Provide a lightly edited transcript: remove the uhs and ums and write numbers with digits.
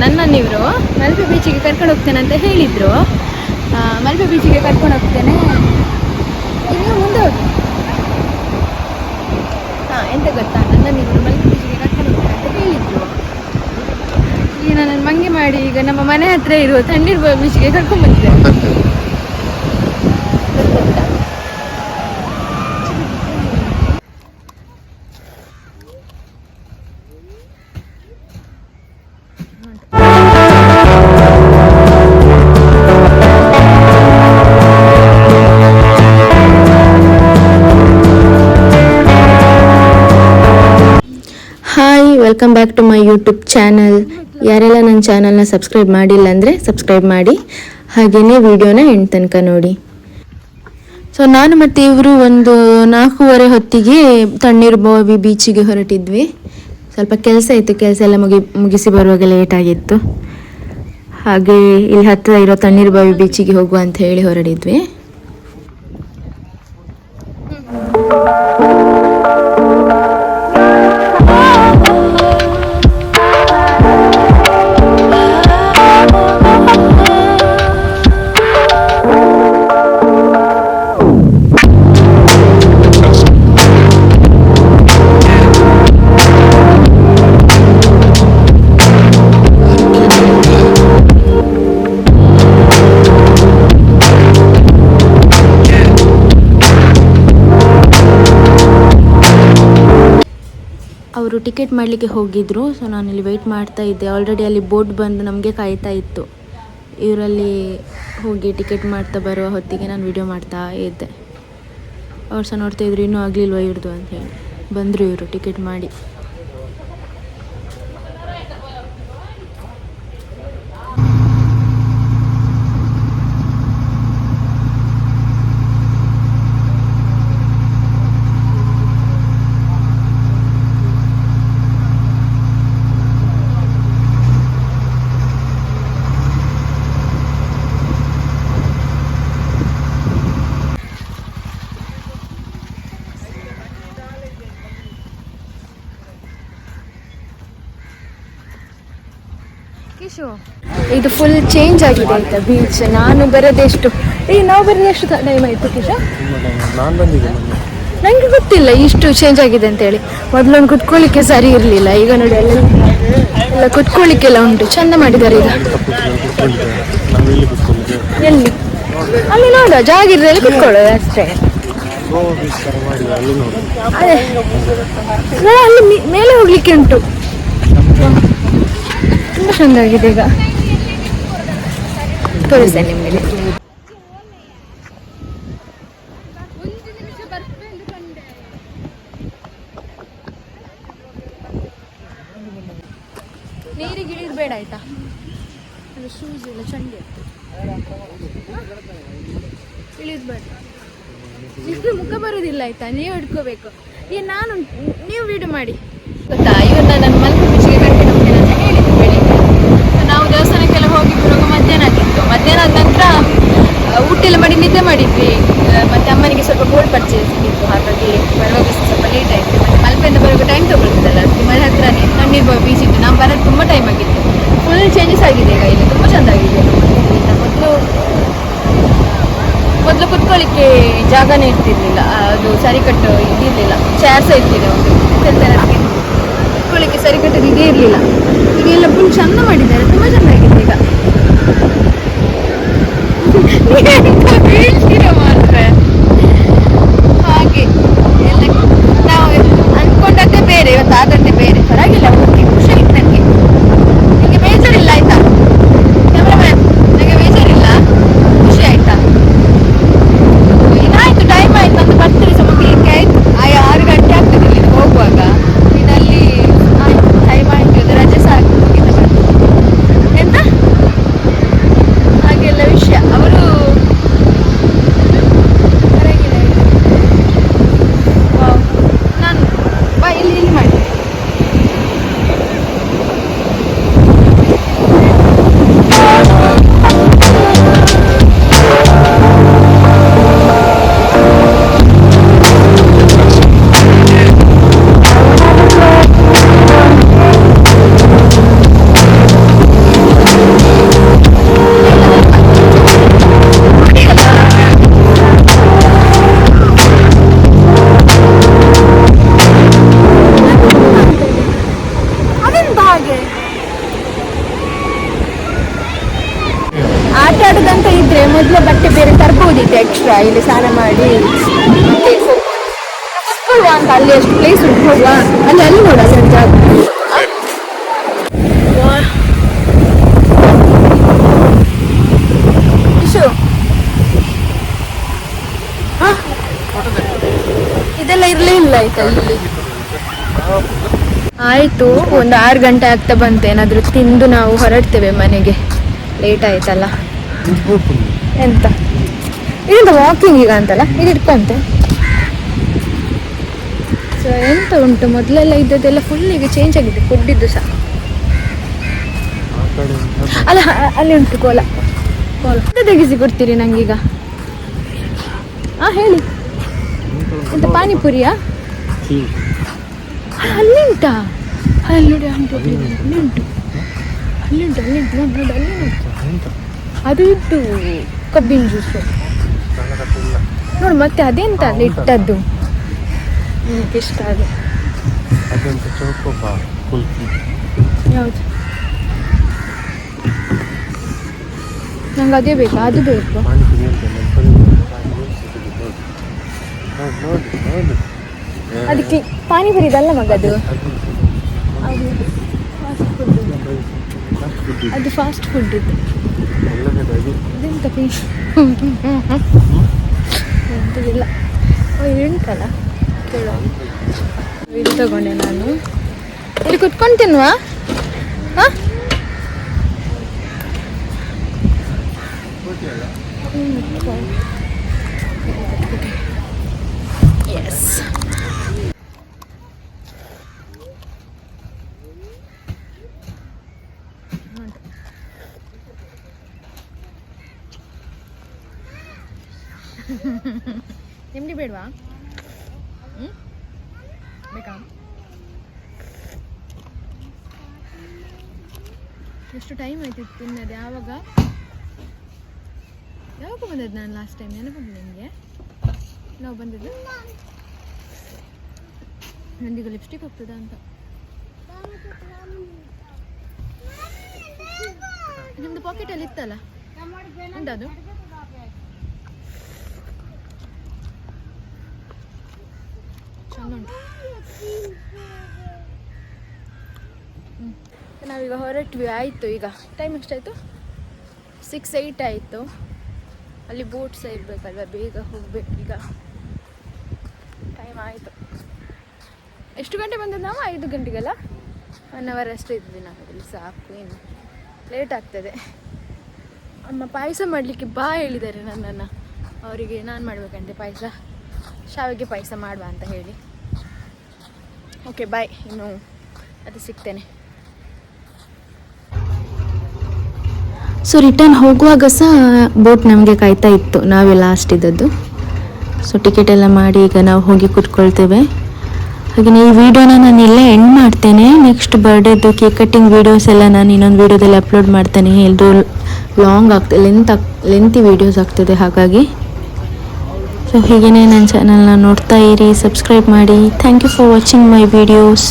ನನ್ನನ್ನು ಇವರು ಮಲ್ಪೆ ಬೀಚಿಗೆ ಕರ್ಕೊಂಡು ಹೋಗ್ತೇನೆ ಅಂತ ಹೇಳಿದರು. ಮಲ್ಪೆ ಬೀಚಿಗೆ ಕರ್ಕೊಂಡು ಹೋಗ್ತೇನೆ, ನೀವು ಮುಂದೆ ಹೋಗಿ. ಎಂತ ಗೊತ್ತಾ, ನನ್ನನ್ನು ಇವರು ಮಲ್ಪೆ ಬೀಚಿಗೆ ಕರ್ಕೊಂಡು ಹೋಗ್ತೇನೆ ಅಂತ ಹೇಳಿದರು. ಈಗ ನನ್ನನ್ನು ಮಂಗೆ ಮಾಡಿ ಈಗ ನಮ್ಮ ಮನೆ ಹತ್ರ ಇರುವ ತಣ್ಣೀರು ಬೀಚಿಗೆ ಕರ್ಕೊಂಡು ಬಂದಿದ್ದೆ. Welcome back to my YouTube channel. ಯಾರೆಲ್ಲ ನನ್ನ ಚಾನಲ್ನ ಸಬ್ಸ್ಕ್ರೈಬ್ ಮಾಡಿಲ್ಲ ಅಂದರೆ ಸಬ್ಸ್ಕ್ರೈಬ್ ಮಾಡಿ, ಹಾಗೆಯೇ ವಿಡಿಯೋನ ಎಂಡ್ ತನಕ ನೋಡಿ. ಸೊ ನಾನು ಮತ್ತು ಇವರು ಒಂದು 4:30 ಹೊತ್ತಿಗೆ ತಣ್ಣೀರು ಬಾವಿ ಬೀಚಿಗೆ ಹೊರಟಿದ್ವಿ. ಸ್ವಲ್ಪ ಕೆಲಸ ಇತ್ತು, ಕೆಲಸ ಎಲ್ಲ ಮುಗಿಸಿ ಬರುವಾಗ ಲೇಟ್ ಆಗಿತ್ತು. ಹಾಗೆ ಇಲ್ಲಿ ಹತ್ತಿರ ಇರೋ ತಣ್ಣೀರು ಬಾವಿ ಬೀಚಿಗೆ ಹೋಗುವ ಅಂತ ಹೇಳಿ ಹೊರಟಿದ್ವಿ. ಅವರು ಟಿಕೆಟ್ ಮಾಡಲಿಕ್ಕೆ ಹೋಗಿದ್ರು. ಸೊ ನಾನಿಲ್ಲಿ ವೆಯ್ಟ್ ಮಾಡ್ತಾ ಇದ್ದೆ. ಆಲ್ರೆಡಿ ಅಲ್ಲಿ ಬೋಟ್ ಬಂದು ನಮಗೆ ಕಾಯ್ತಾ ಇತ್ತು. ಇವರಲ್ಲಿ ಹೋಗಿ ಟಿಕೆಟ್ ಮಾಡ್ತಾ ಬರುವ ಹೊತ್ತಿಗೆ ನಾನು ವಿಡಿಯೋ ಮಾಡ್ತಾ ಇದ್ದೆ. ಅವ್ರು ಸಹ ನೋಡ್ತಾ ಇದ್ರು, ಇನ್ನೂ ಆಗಲಿಲ್ವ ಇವ್ರದ್ದು ಅಂತ ಹೇಳಿ. ಬಂದರು ಇವರು ಟಿಕೆಟ್ ಮಾಡಿ. ಇದು ಫುಲ್ ಚೇಂಜ್ ಆಗಿದೆ ಆಯ್ತಾ ಬೀಚ್. ನಾನು ಬರೋದೆಷ್ಟು ನಾವು ಬರೋದೆಷ್ಟು ಟೈಮ್ ಆಯಿತು ಕಿಶೋರ್? ನನಗೆ ಗೊತ್ತಿಲ್ಲ ಇಷ್ಟು ಚೇಂಜ್ ಆಗಿದೆ ಅಂತೇಳಿ. ಮೊದಲೊಂದು ಕುತ್ಕೊಳ್ಳಿಕ್ಕೆ ಸರಿ ಇರಲಿಲ್ಲ, ಈಗ ನೋಡಿ ಎಲ್ಲ ಕುತ್ಕೊಳ್ಳಿಕ್ಕೆಲ್ಲ ಉಂಟು, ಚೆಂದ ಮಾಡಿದ್ದಾರೆ ಈಗ. ಎಲ್ಲಿ? ಅಲ್ಲಿ ನೋಡುವ ಜಾಗ ಇರೋದ್ರಲ್ಲಿ ಕುತ್ಕೊಳ್ಳೋದು ಅಷ್ಟೇ. ಅದೇ ಅಲ್ಲಿ ಮೇಲೆ ಹೋಗ್ಲಿಕ್ಕೆ ಉಂಟು, ತುಂಬ ಚೆಂದಾಗಿದೆ. ಈಗ ತೋರಿಸ್ತೇನೆ ನಿಮಗೆ. ನೀರಿಗೆ ಇಳಿದ್ಬೇಡ ಆಯ್ತಾ, ಅದು ಶೂಸ್ ಇಲ್ಲ ಚಂಡಿ ಇಳಿದ್ಬೇಡ. ನಿಮ್ಗೆ ಮುಖ ಬರೋದಿಲ್ಲ ಆಯ್ತಾ, ನೀವು ಹಿಡ್ಕೋಬೇಕು. ನೀವು ವಿಡಿಯೋ ಮಾಡಿ ಗೊತ್ತಾ. ಇವನ್ನ ನಾನು ಮಲ್ಪೆ ಬೀಚಿಗೆ ಕರ್ಕೊಂಡು ಹೋಗ್ತೇನೆ ಅಂತ ಹೇಳಿದ್ದು ಬೆಳಿಗ್ಗೆ. ನಾವು ದೇವಸ್ಥಾನಕ್ಕೆಲ್ಲ ಹೋಗಿ ಬರುವಾಗ ಮಧ್ಯಾಹ್ನ ಆಗಿತ್ತು. ಮಧ್ಯಾಹ್ನ ಆದ ನಂತರ ಊಟ ಎಲ್ಲ ಮಾಡಿ ನಿದ್ದೆ ಮಾಡಿದ್ವಿ. ಮತ್ತು ಅಮ್ಮನಿಗೆ ಸ್ವಲ್ಪ ಗೋಲ್ಡ್ ಪರ್ಚೇಸ್ ಇತ್ತು, ಹಾಗಾಗಿ ಬರುವಾಗ ಸ್ವಲ್ಪ ಲೇಟ್ ಆಯಿತು. ಮತ್ತು ಮಲ್ಪೆಯಿಂದ ಬರುವಾಗ ಟೈಮ್ ತೊಗೊಳ್ತದಲ್ಲ, ಅದಕ್ಕೆ ಮನೆ ಹತ್ರನೇ ತಣ್ಣೀರು ಬಾವಿ ಬೀಚ್ ಇತ್ತು. ನಾವು ಬರೋದು ತುಂಬ ಟೈಮ್ ಆಗಿತ್ತು. ಫುಲ್ ಚೇಂಜಸ್ ಆಗಿದೆ ಈಗ, ಇಲ್ಲಿ ತುಂಬ ಚೆಂದ ಆಗಿದೆ. ಮೊದಲು ಕುತ್ಕೊಳ್ಳಿಕ್ಕೆ ಜಾಗನೇ ಇರ್ತಿರ್ಲಿಲ್ಲ, ಅದು ಸರಿಕಟ್ಟು ಇದಿರಲಿಲ್ಲ, ಚೇರ್ ಸಹ ಇರ್ತಿದೆ ಒಂದು ಕುತ್ಕೊಳ್ಳಿಕ್ಕೆ ಸರಿಕಟ್ಟು ಇದೇ ಇರಲಿಲ್ಲ. ಈಗ ಎಲ್ಲ ಫುಲ್ ಚೆಂದ ಮಾಡಿದ್ದಾರೆ, ತುಂಬ ಚೆನ್ನಾಗಿದೆ ಈಗ. ಬೀಳ್ತೀರ ಮಾತ್ರ ಹಾಗೆ ಎಲ್ಲ ನಾವು ಅಂದ್ಕೊಂಡದ್ದೇ ಬೇರೆ, ಇವತ್ತು ಆದದ್ದೇ ಬೇರೆ. ಪರವಾಗಿಲ್ಲ, ಹೋಗಿ ಖುಷಿ ಆಯ್ತು ನನಗೆ. ನಿಮಗೆ ಬೇಜಾರಿಲ್ಲ ಆಯ್ತಾ ಕ್ಯಾಮ್ರಾಮ್ಯಾನ್? ನನಗೆ ಬೇಜಾರಿಲ್ಲ, ಖುಷಿ ಆಯ್ತಾ? ಇದಾಯ್ತು, ಟೈಮ್ ಆಯ್ತು, ನಂದು ಬರ್ತೀರಿ ಸಹ ಮುಗಿಲಿಕ್ಕೆ ಆಯ್ತು. 6 ಗಂಟೆ ಆಗ್ತದೆ ಇಲ್ಲಿ ಹೋಗುವಾಗ. ಇನ್ನಲ್ಲಿ ಆಯ್ತು, ಟೈಮ್ ಆಯ್ತು, ರಜೆ ಸಾಕು. ಓಕೆ. ಆಟ ಆಡೋದಂತ ಇದ್ರೆ ಮೊದಲು ಬಟ್ಟೆ ಬೇರೆ ತರ್ಬೋದಿತ್ತು ಎಕ್ಸ್ಟ್ರಾ, ಇಲ್ಲಿ ಸ್ನಾನ ಮಾಡಿ ಮತ್ತೆ ಕುತ್ಕೊಳ್ಳುವ ಅಂತ. ಅಲ್ಲಿ ಎಷ್ಟು ಪ್ಲೇಸ್ ಉಂಟು, ಹೋಗುವ ಅಲ್ಲಿ ನೋಡ ಸಂಜೆ. ಇದೆಲ್ಲ ಇರ್ಲೇ ಇಲ್ಲ ಆಯ್ತಾ ಇಲ್ಲಿ. ಆಯ್ತು, ಒಂದು 6 ಗಂಟೆ ಆಗ್ತಾ ಬಂತು. ಏನಾದ್ರು ತಿಂದು ನಾವು ಹೊರಡ್ತೇವೆ ಮನೆಗೆ, ಲೇಟ್ ಆಯ್ತಲ್ಲ. ಎಂತ ಇದೆಂತ ವಾಕಿಂಗ್ ಈಗ ಅಂತಲ್ಲ, ಇದು ಇಟ್ಕೊಂತೆ. ಸೊ ಎಂತ ಉಂಟು, ಮೊದಲೆಲ್ಲ ಇದ್ದದ್ದೆಲ್ಲ ಫುಲ್ ಈಗ ಚೇಂಜ್ ಆಗಿದೆ, ಫುಡ್ಡಿದ್ದು ಸಹ. ಅಲ್ಲ ಅಲ್ಲಿ ಉಂಟು ಕೋಲ ತೆಗಿಸಿ ಕೊಡ್ತೀರಿ ನಂಗೀಗ. ಹೇಳಿ, ಎಂತ ಪಾನಿಪುರಿಯಾ? ಅಲ್ಲಿ ಉಂಟಾ? ಅಲ್ಲಿ ನೋಡಿ, ಅಲ್ಲಿ ಉಂಟು, ಅಲ್ಲಿ ಉಂಟು, ಅಲ್ಲಿ ಉಂಟು, ನೋಡಿ ನೋಡಿ, ಅಲ್ಲಿ ಉಂಟು. ಅದು ಇಟ್ಟು ಕಬ್ಬಿನ ಜ್ಯೂಸು ನೋಡಿ. ಮತ್ತೆ ಅದೆಂತ ಅಲ್ಲಿ ಇಟ್ಟದ್ದು, ನನಗೆ ಇಷ್ಟ ಅದು. ಯಾವುದು? ನಂಗೆ ಅದೇ ಬೇಕಾ? ಅದು ಬೇಕು. ಅದಕ್ಕೆ ಪಾನಿಪುರಿ ಇದಲ್ಲ ಮಗ, ಅದು ಅದು ಫಾಸ್ಟ್ ಫುಡ್ ಇದು. ಅದೆಂತ ಎಂತದಿಲ್ಲ. ಇದು ಉಂಟಲ್ಲ, ಕೇಳೋ. ಇದು ತಗೊಂಡೆ ನಾನು. ಇಲ್ಲಿ ಕುತ್ಕೊಂಡು ತಿನ್ನುವ. ಎಸ್. ನಿಮ್ಗೆ ಬೇಡವಾ? ಬೇಕಾ? ಎಷ್ಟು ಟೈಮ್ ಆಯ್ತು ತಿನ್ನೋದು? ಯಾವಾಗ ಬಂದದ್ದು ನಾನು ಲಾಸ್ಟ್ ಟೈಮ್? ನೆನಪುಂಟು ನಿಮಗೆ? ನಾವು ಬಂದಿದ್ದು ನಂದೀಗ ಲಿಪ್ಸ್ಟಿಕ್ ಹೋಗ್ತದ ಅಂತ. ನಿಮ್ದು ಪಾಕೆಟಲ್ಲಿ ಇತ್ತಲ್ಲ, ಉಂಟದು? ಚಂದ ಉಂಟು. ನಾವೀಗ ಹೊರಟ್ವಿ. ಆಯಿತು, ಈಗ ಟೈಮ್ ಎಷ್ಟಾಯಿತು? 6-8 ಆಯಿತು. ಅಲ್ಲಿ ಬೋಟ್ ಸಹ ಇರಬೇಕಲ್ವ, ಬೇಗ ಹೋಗ್ಬೇಕು. ಈಗ ಟೈಮ್ ಆಯಿತು. ಎಷ್ಟು ಗಂಟೆ ಬಂದದ್ದು ನಾವು? 5 ಗಂಟೆಗೆಲ್ಲ. 1 ಅವರ್ ಅಷ್ಟೇ ಇದ್ವಿ ನಾವಿಲ್ಲಿ, ಸಾಕು. ಇನ್ನು ಲೇಟ್ ಆಗ್ತದೆ. ಅಮ್ಮ ಪಾಯಸ ಮಾಡಲಿಕ್ಕೆ ಬಾ ಹೇಳಿದ್ದಾರೆ ನನ್ನನ್ನು. ಅವರಿಗೆ ನಾನು ಮಾಡಬೇಕಂತೆ ಪಾಯಸ, ಶಾವಿಗೆ ಪಾಯಸ ಮಾಡುವ ಅಂತ ಹೇಳಿ. ಓಕೆ ಬಾಯ್, ಇನ್ನು ಅದು ಸಿಗ್ತೇನೆ. ಸೊ ರಿಟರ್ನ್ ಹೋಗುವಾಗ ಸಹ ಬೋಟ್ ನಮಗೆ ಕಾಯ್ತಾ ಇತ್ತು, ನಾವೇ ಲಾಸ್ಟ್ ಇದ್ದದ್ದು. ಸೊ ಟಿಕೆಟ್ ಎಲ್ಲ ಮಾಡಿ ಈಗ ನಾವು ಹೋಗಿ ಕೂತ್ಕೊಳ್ತೇವೆ. ಹಾಗೆ ಈ ವಿಡಿಯೋನ ನಾನು ಇಲ್ಲೇ ಎಂಡ್ ಮಾಡ್ತೇನೆ. ನೆಕ್ಸ್ಟ್ ಬರ್ಡೇದು ಕೇಕ್ ಕಟ್ಟಿಂಗ್ ವೀಡಿಯೋಸ್ ಎಲ್ಲ ನಾನು ಇನ್ನೊಂದು ವೀಡಿಯೋದಲ್ಲಿ ಅಪ್ಲೋಡ್ ಮಾಡ್ತೇನೆ. ಇದು ಲಾಂಗ್ ಆಗ್ತದೆ, ಲೆಂತಿ ವೀಡಿಯೋಸ್ ಆಗ್ತದೆ. ಹಾಗಾಗಿ ಸೊ ಹೀಗೇ ನನ್ನ ಚಾನಲ್ನ ನೋಡ್ತಾ ಇರಿ, ಸಬ್ಸ್ಕ್ರೈಬ್ ಮಾಡಿ. Thank you for watching my videos.